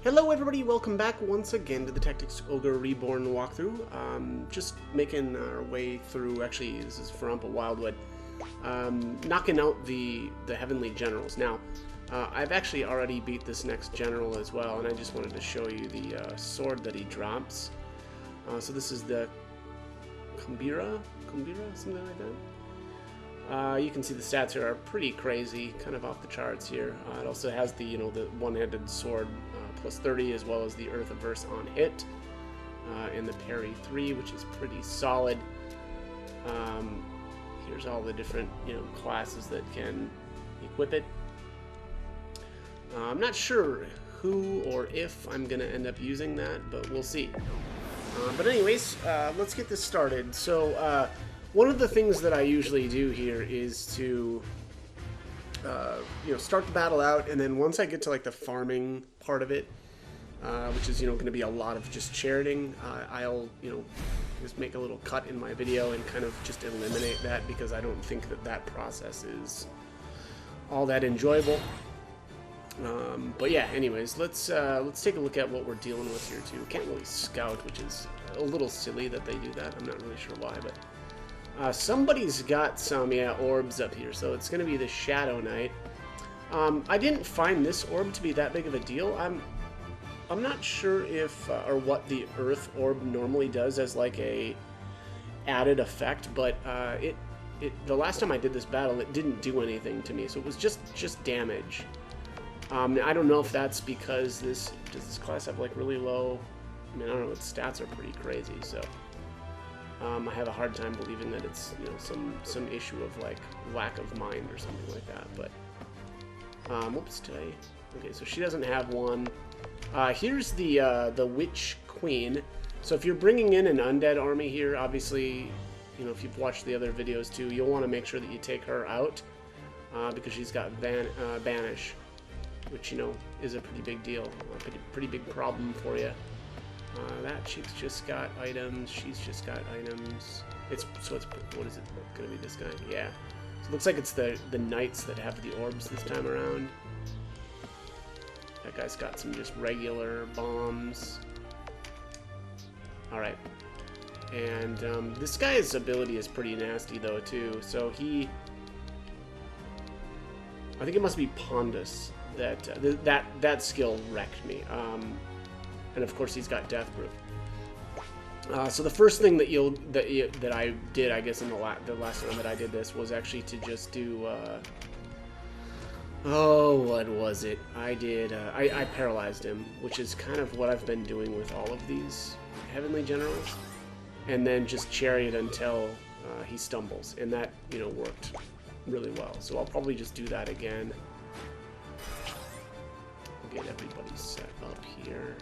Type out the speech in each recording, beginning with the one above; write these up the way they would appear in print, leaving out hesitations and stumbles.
Hello everybody, welcome back once again to the Tactics Ogre Reborn walkthrough. Just making our way through, actually this is Farumpa Wildwood, knocking out the Heavenly Generals. Now, I've actually already beat this next general as well, and I just wanted to show you the sword that he drops. So this is the Kumbira, something like that. You can see the stats here are pretty crazy, kind of off the charts here. It also has the, the one-handed sword plus 30, as well as the Earth Averse on hit, and the parry 3, which is pretty solid. Here's all the different, classes that can equip it. I'm not sure who or if I'm going to end up using that, but we'll see. But anyways, let's get this started. So, one of the things that I usually do here is to, start the battle out, and then once I get to like the farming part of it, which is, going to be a lot of just charioting, I'll, just make a little cut in my video and kind of just eliminate that, because I don't think that process is all that enjoyable. But yeah, anyways, let's take a look at what we're dealing with here too. Can't really scout, which is a little silly that they do that. I'm not really sure why, but somebody's got some orbs up here, so it's gonna be the Shadow Knight. I didn't find this orb to be that big of a deal. I'm not sure if or what the Earth orb normally does as like a added effect, but the last time I did this battle, it didn't do anything to me, so it was just damage. I don't know if that's because does this class have like really low, I don't know, its stats are pretty crazy, so I have a hard time believing that it's, some issue of like lack of mind or something like that, but whoops, okay, so she doesn't have one. Here's the Witch Queen. So if you're bringing in an undead army here, obviously, if you've watched the other videos too, you'll want to make sure that you take her out, because she's got Banish, which, is a pretty big deal, a pretty big problem for you. That chick's just got items, she's just got items. What is it going to be, this guy? Yeah. So it looks like it's the knights that have the orbs this time around. That guy's got some just regular bombs. Alright. And this guy's ability is pretty nasty though too. So I think it must be Pondus that skill wrecked me. And of course he's got Death Proof. So the first thing that I did, I guess, in the last time that I did this was actually to just do what was it? I did I paralyzed him, which is kind of what I've been doing with all of these Heavenly Generals, and then just chariot until he stumbles, and that worked really well. So I'll probably just do that again. Get everybody set up here.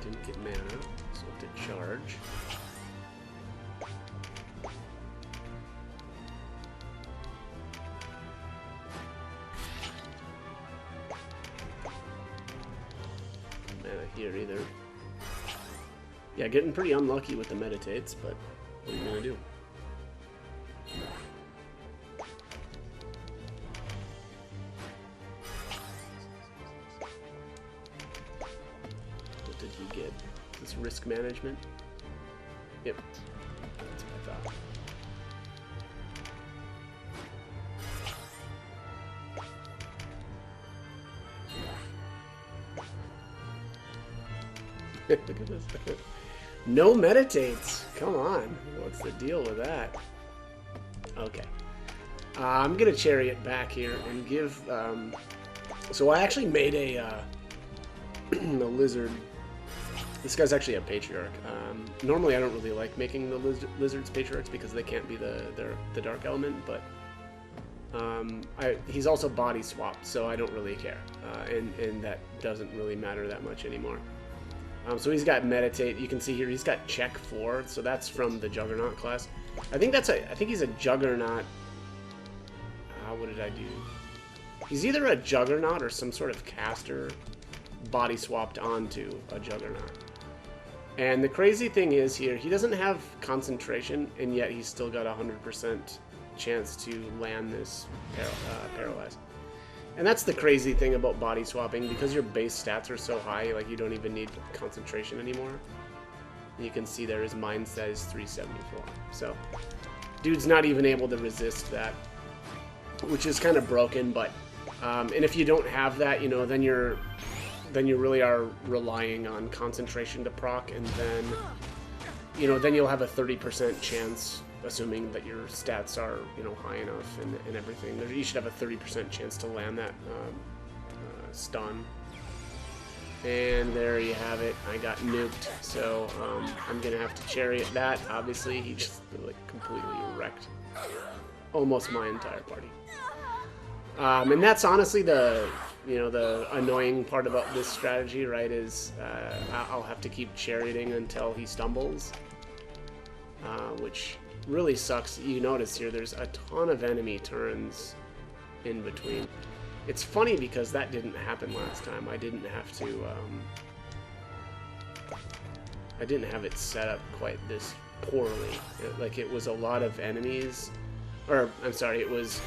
Didn't get mana, so it did charge. No mana here either. Yeah, getting pretty unlucky with the meditates, but what are you gonna do? Did he get this risk management? Yep, that's what I thought. Look at this. No meditates. Come on, what's the deal with that? Okay, I'm gonna chariot back here and give. So I actually made a lizard. This guy's actually a patriarch. Normally I don't really like making the lizards patriarchs because they can't be the dark element, but He's also body swapped, so I don't really care, and that doesn't really matter that much anymore. So he's got meditate. You can see here he's got check 4, so that's from the Juggernaut class. I think he's a Juggernaut. What did I do? He's either a Juggernaut or some sort of caster body swapped onto a Juggernaut. And the crazy thing is here, he doesn't have concentration, and yet he's still got a 100% chance to land this paralyzed. And that's the crazy thing about body swapping, because your base stats are so high, like you don't even need concentration anymore. You can see there his mind stat is 374. So, dude's not even able to resist that, which is kind of broken. But and if you don't have that, you know, then you really are relying on concentration to proc, and then, you know, then you'll have a 30% chance, assuming that your stats are, you know, high enough and everything. You should have a 30% chance to land that stun. And there you have it. I got nuked, so I'm gonna have to chariot that. Obviously, he just like completely wrecked almost my entire party. And that's honestly the annoying part about this strategy, right? Is I'll have to keep charioting until he stumbles, which really sucks. You notice here there's a ton of enemy turns in between. It's funny because that didn't happen last time. I didn't have to I didn't have it set up quite this poorly. It was a lot of enemies, or I'm sorry, it was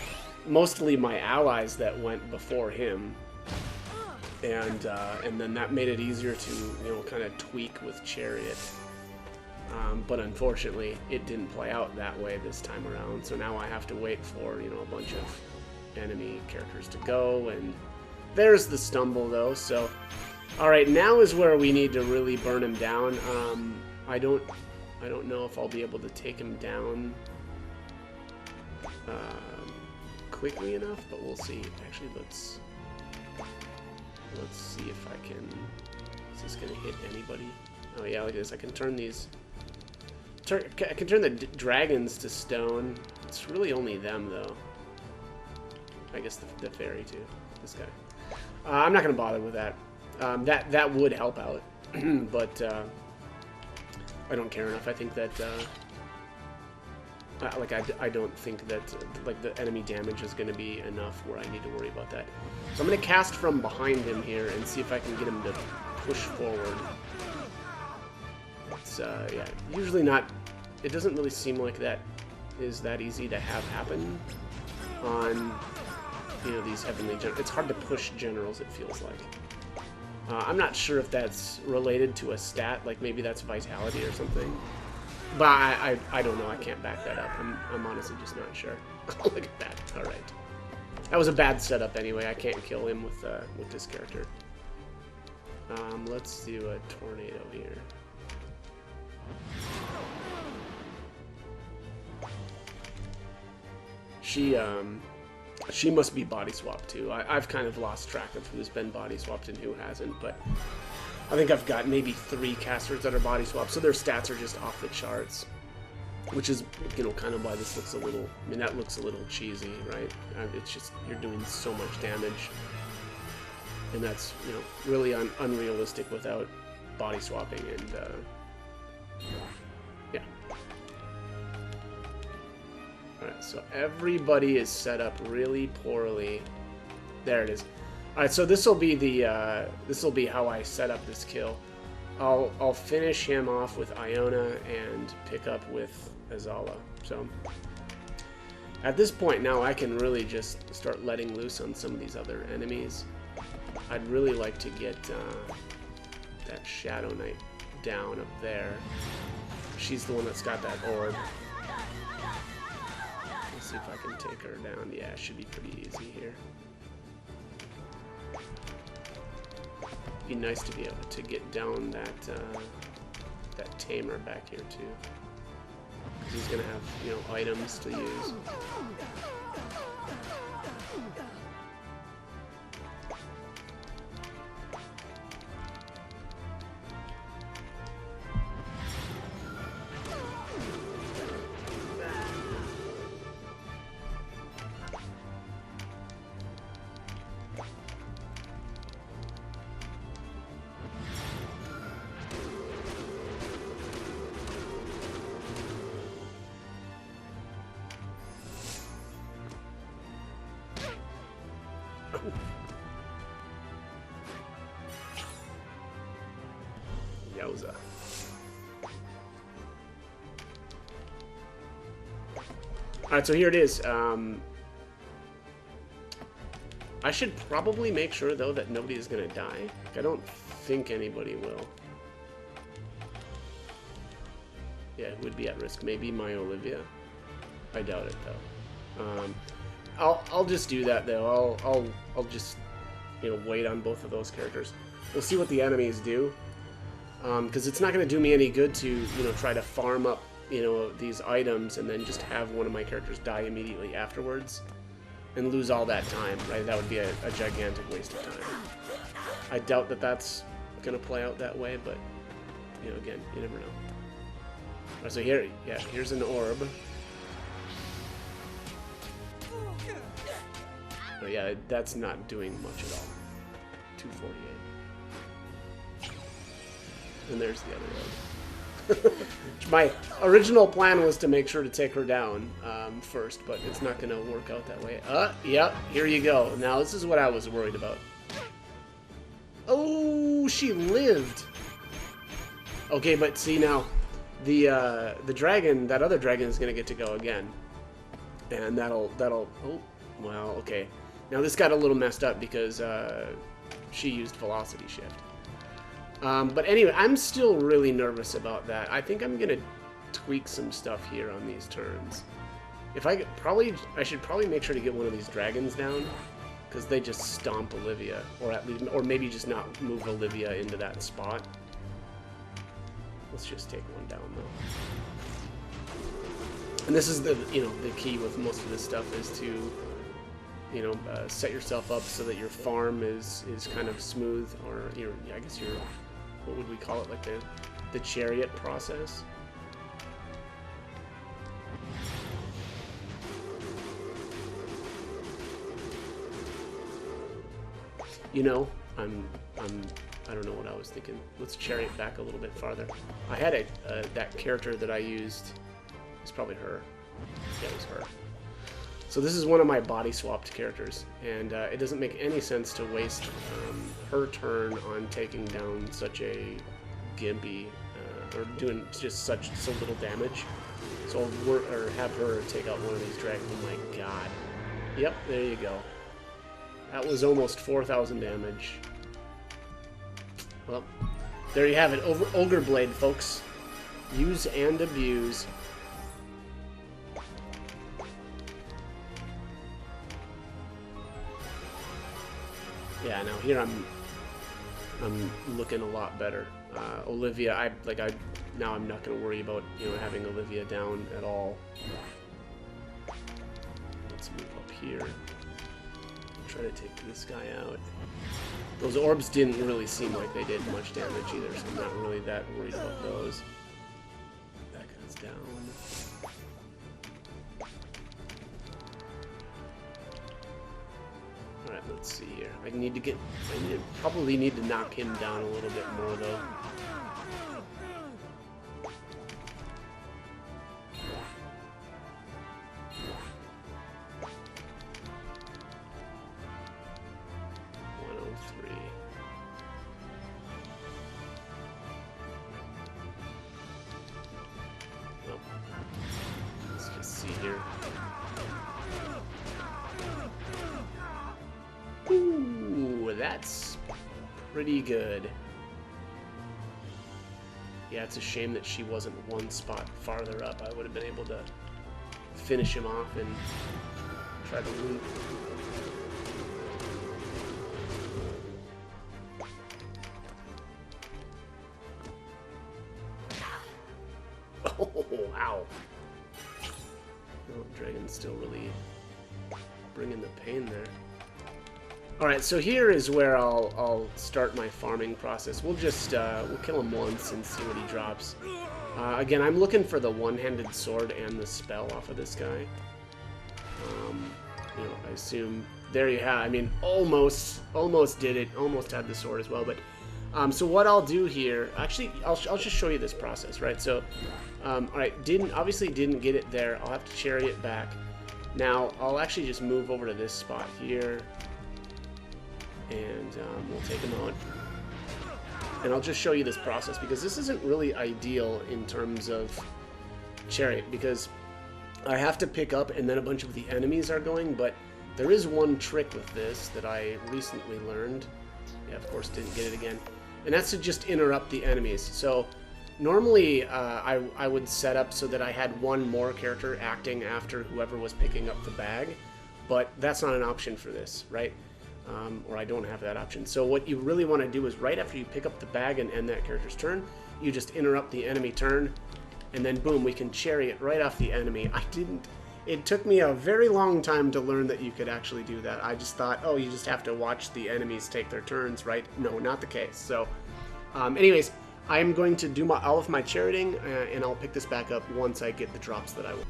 mostly my allies that went before him, and then that made it easier to, you know, kind of tweak with chariot. But unfortunately, it didn't play out that way this time around. So now I have to wait for, you know, a bunch of enemy characters to go, and there's the stumble though. So, all right, now is where we need to really burn him down. I don't know if I'll be able to take him down quickly enough, but we'll see. Actually, let's see if I can. Is this gonna hit anybody? Oh yeah, look at this. I can turn these. I can turn the dragons to stone. It's really only them though. I guess the fairy too. This guy. I'm not gonna bother with that. That would help out, but I don't care enough. I think that I don't think that like the enemy damage is gonna be enough where I need to worry about that. So I'm gonna cast from behind him here and see if I can get him to push forward. It's yeah, usually not. It doesn't really seem like that is that easy to have happen on, you know, these heavenly generals. It's hard to push generals, it feels like. I'm not sure if that's related to a stat, like maybe that's vitality or something. But I don't know. I can't back that up. I'm honestly just not sure. Look at that. All right, that was a bad setup anyway. I can't kill him with this character. Let's do a tornado here. She must be body swapped too. I've kind of lost track of who's been body swapped and who hasn't, but I think I've got maybe 3 casters that are body swapped, so their stats are just off the charts, which is, you know, kind of why this looks a little, I mean, that looks a little cheesy, right? It's just, you're doing so much damage, and that's, you know, really unrealistic without body swapping, and yeah. Alright, so everybody is set up really poorly. There it is. Alright, so this will be the how I set up this kill. I'll finish him off with Iona and pick up with Azala. So at this point now I can really just start letting loose on some of these other enemies. I'd really like to get that Shadow Knight down up there. She's the one that's got that orb. Let's see if I can take her down. Yeah, it should be pretty easy here. Be nice to be able to get down that tamer back here too, because he's gonna have, you know, items to use. Yowza. Alright, so here it is. I should probably make sure, though, that nobody is going to die. I don't think anybody will. Yeah, who would be at risk? Maybe my Olivia. I doubt it, though. I'll just do that, though. I'll just, you know, wait on both of those characters. We'll see what the enemies do. Because it's not going to do me any good to, you know, try to farm up, you know, these items and then just have one of my characters die immediately afterwards and lose all that time, right? That would be a gigantic waste of time. I doubt that that's going to play out that way, but, you know, again, you never know. All right, so here, yeah, here's an orb. But yeah, that's not doing much at all. 248. And there's the other orb. My original plan was to make sure to take her down first, but it's not going to work out that way. Yep, here you go. Now, this is what I was worried about. Oh, she lived. Okay, but see now, the dragon, that other dragon is going to get to go again. And that'll, oh, well, okay. Now, this got a little messed up because she used Velocity Shift. But anyway, I'm still really nervous about that. I think I'm gonna tweak some stuff here on these turns. If I should probably make sure to get one of these dragons down, because they just stomp Olivia, or at least, or maybe just not move Olivia into that spot. Let's just take one down though. And this is the, you know, the key with most of this stuff is to, you know, set yourself up so that your farm is kind of smooth, or your, I guess your, what would we call it, like the chariot process. You know, I don't know what I was thinking. Let's chariot back a little bit farther. I had that character that I used. It's probably her. Yeah, it was her. So this is one of my body swapped characters, and it doesn't make any sense to waste her turn on taking down such a gimpy, or doing just so little damage. So I'll have her take out one of these dragons. Oh my god. Yep, there you go. That was almost 4,000 damage. Well, there you have it. Ogre Blade, folks. Use and abuse. Yeah, now here I'm looking a lot better. Olivia, now I'm not going to worry about, you know, having Olivia down at all. Let's move up here. Try to take this guy out. Those orbs didn't really seem like they did much damage either, so I'm not really that worried about those. That guy's down. Alright, let's see here. I probably need to knock him down a little bit more, though. That's pretty good. Yeah, it's a shame that she wasn't one spot farther up. I would have been able to finish him off and try to loot. Oh, wow. Oh, Dragon's still really bringing the pain there. Alright, so here is where I'll start my farming process. We'll just, we'll kill him once and see what he drops. Again, I'm looking for the one-handed sword and the spell off of this guy. You know, I assume, there you have, I mean, almost did it, almost had the sword as well, but, so what I'll do here, actually, I'll just show you this process, right? So, alright, obviously didn't get it there, I'll have to chariot back. Now, I'll actually just move over to this spot here. And we'll take him out. And I'll just show you this process, because this isn't really ideal in terms of chariot, because I have to pick up and then a bunch of the enemies are going, but there is one trick with this that I recently learned. Yeah, of course, didn't get it again. And that's to just interrupt the enemies. So normally I would set up so that I had one more character acting after whoever was picking up the bag, but that's not an option for this, right? Or I don't have that option. So what you really want to do is right after you pick up the bag and end that character's turn, you just interrupt the enemy turn, and then boom, we can chariot right off the enemy. It took me a very long time to learn that you could actually do that. I just thought, oh, you just have to watch the enemies take their turns, right? No, not the case. So anyways, I'm going to do all of my charioting, and I'll pick this back up once I get the drops that I want.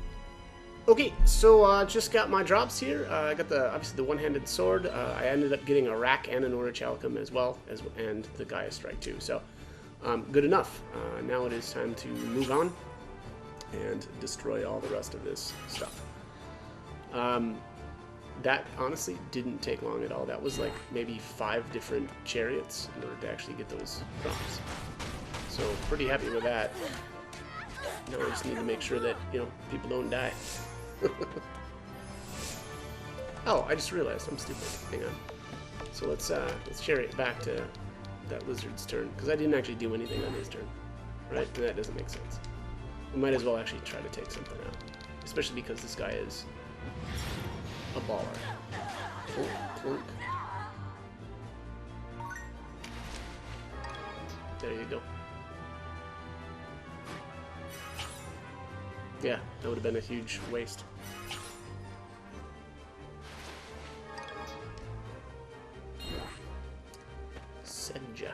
Okay, so just got my drops here. I got obviously the one-handed sword. I ended up getting a rack and an orichalcum as well, and the Gaia Strike too. So good enough. Now it is time to move on and destroy all the rest of this stuff. That honestly didn't take long at all. That was like maybe 5 different chariots in order to actually get those drops. So pretty happy with that. Now I just need to make sure that, you know, people don't die. Oh, I just realized I'm stupid. Hang on. So let's chariot back to that lizard's turn, because I didn't actually do anything on his turn, right? And that doesn't make sense. We might as well actually try to take something out, especially because this guy is a baller. Clunk, clunk. There you go. Yeah, that would have been a huge waste. Senja.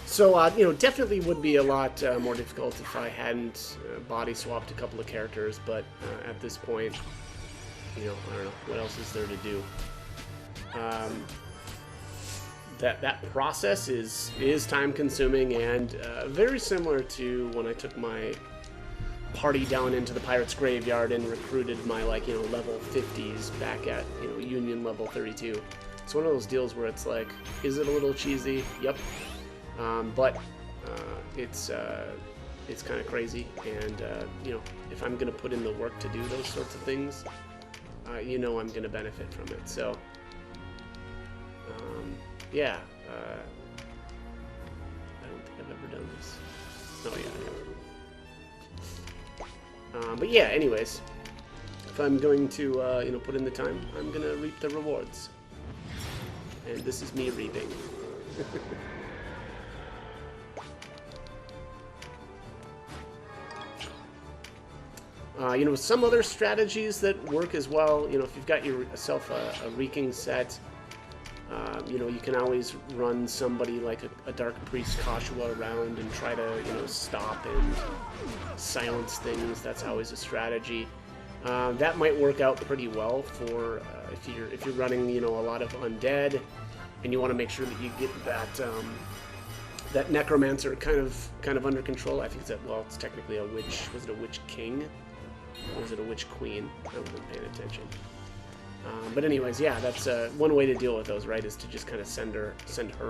So, you know, definitely would be a lot more difficult if I hadn't body swapped a couple of characters, but at this point, you know, I don't know, what else is there to do? That process is time consuming and very similar to when I took my party down into the pirate's graveyard and recruited my, like, you know, level 50s back at, you know, Union level 32. It's one of those deals where it's like, is it a little cheesy? Yep. But it's kind of crazy, and you know, if I'm gonna put in the work to do those sorts of things, you know, I'm gonna benefit from it. So yeah, I don't think I've ever done this. Oh yeah, I have. But yeah, anyways, if I'm going to you know, put in the time, I'm gonna reap the rewards, and this is me reaping. You know, some other strategies that work as well, you know, if you've got yourself a reeking set, you know, you can always run somebody like a Dark Priest Kashua around and try to, you know, stop and silence things. That's always a strategy. That might work out pretty well for if you're running, you know, a lot of undead, and you want to make sure that you get that necromancer kind of under control. I think it's technically a witch. Was it a witch king? Or was it a witch queen? I wasn't paying attention. But anyways, yeah, that's one way to deal with those, right? Is to just kind of send her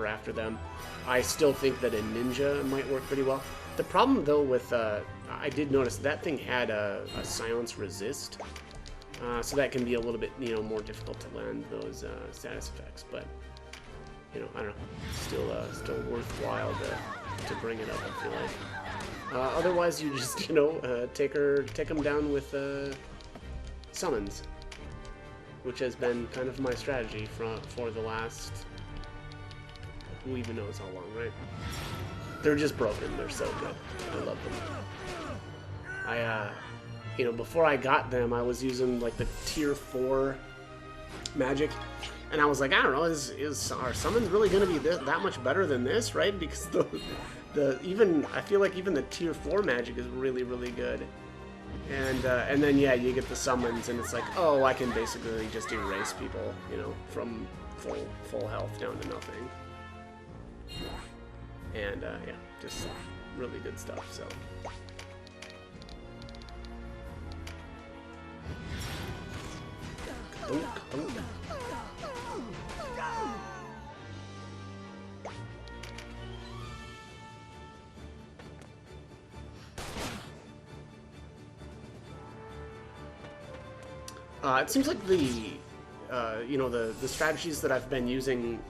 after them. I still think that a ninja might work pretty well. The problem though with I did notice that thing had a silence resist, so that can be a little bit, you know, more difficult to land those status effects. But you know, I don't know, still worthwhile to bring it up, I feel like. Otherwise, you just, you know, take them down with summons, which has been kind of my strategy for the last, who even knows how long, right? They're just broken. They're so good. I love them. You know, before I got them, I was using like the tier 4 magic, and I was like, I don't know, are summons really going to be that much better than this, right? Because I feel like even the tier 4 magic is really, really good. And then yeah, you get the summons, and it's like, oh, I can basically just erase people, you know, from full health down to nothing. And yeah, just really good stuff. So. Dunk, dunk. It seems like the, you know, the strategies that I've been using,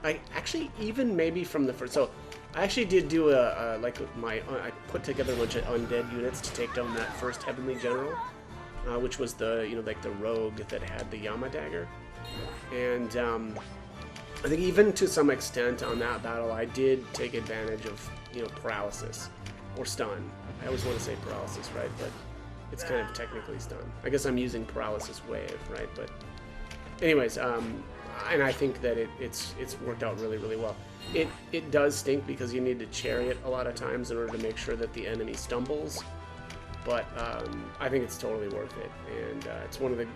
I actually, even maybe from the first, so I actually did do like I put together a bunch of undead units to take down that first Heavenly General, which was the, you know, like the rogue that had the Yama dagger. And I think even to some extent on that battle, I did take advantage of, you know, paralysis or stun. I always want to say paralysis, right? But it's kind of technically stun. I guess I'm using paralysis wave, right? But anyways, and I think that it's worked out really, really well. It does stink because you need to chariot a lot of times in order to make sure that the enemy stumbles. But I think it's totally worth it, and it's one of the.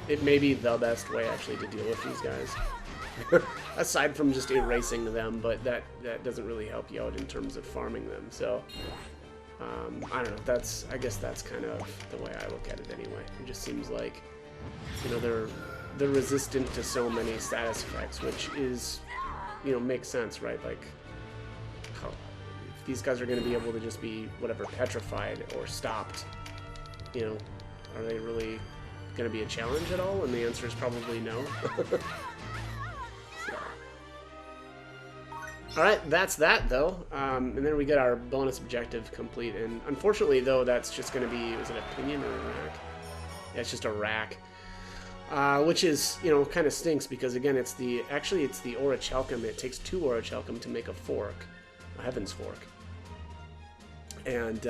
It may be the best way actually to deal with these guys, aside from just erasing them. But that doesn't really help you out in terms of farming them. So. I don't know, I guess that's kind of the way I look at it anyway. It just seems like, you know, they're resistant to so many status effects, which is, you know, makes sense, right? Like, how, if these guys are going to be able to just be, whatever, petrified or stopped, you know, are they really going to be a challenge at all? And the answer is probably no. Alright, that's that, though. And then we get our bonus objective complete. And unfortunately, though, that's just going to be... Was it a pinion or a rack? Yeah, it's just a rack. Which is, you know, kind of stinks because, again, it's the... Actually, it's the Orichalcum. It takes 2 Orichalcum to make a fork. A Heaven's Fork. And,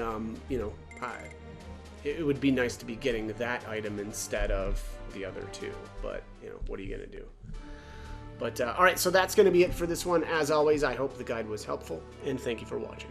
you know, it would be nice to be getting that item instead of the other 2. But, you know, what are you going to do? But, alright, so that's going to be it for this one. As always, I hope the guide was helpful, and thank you for watching.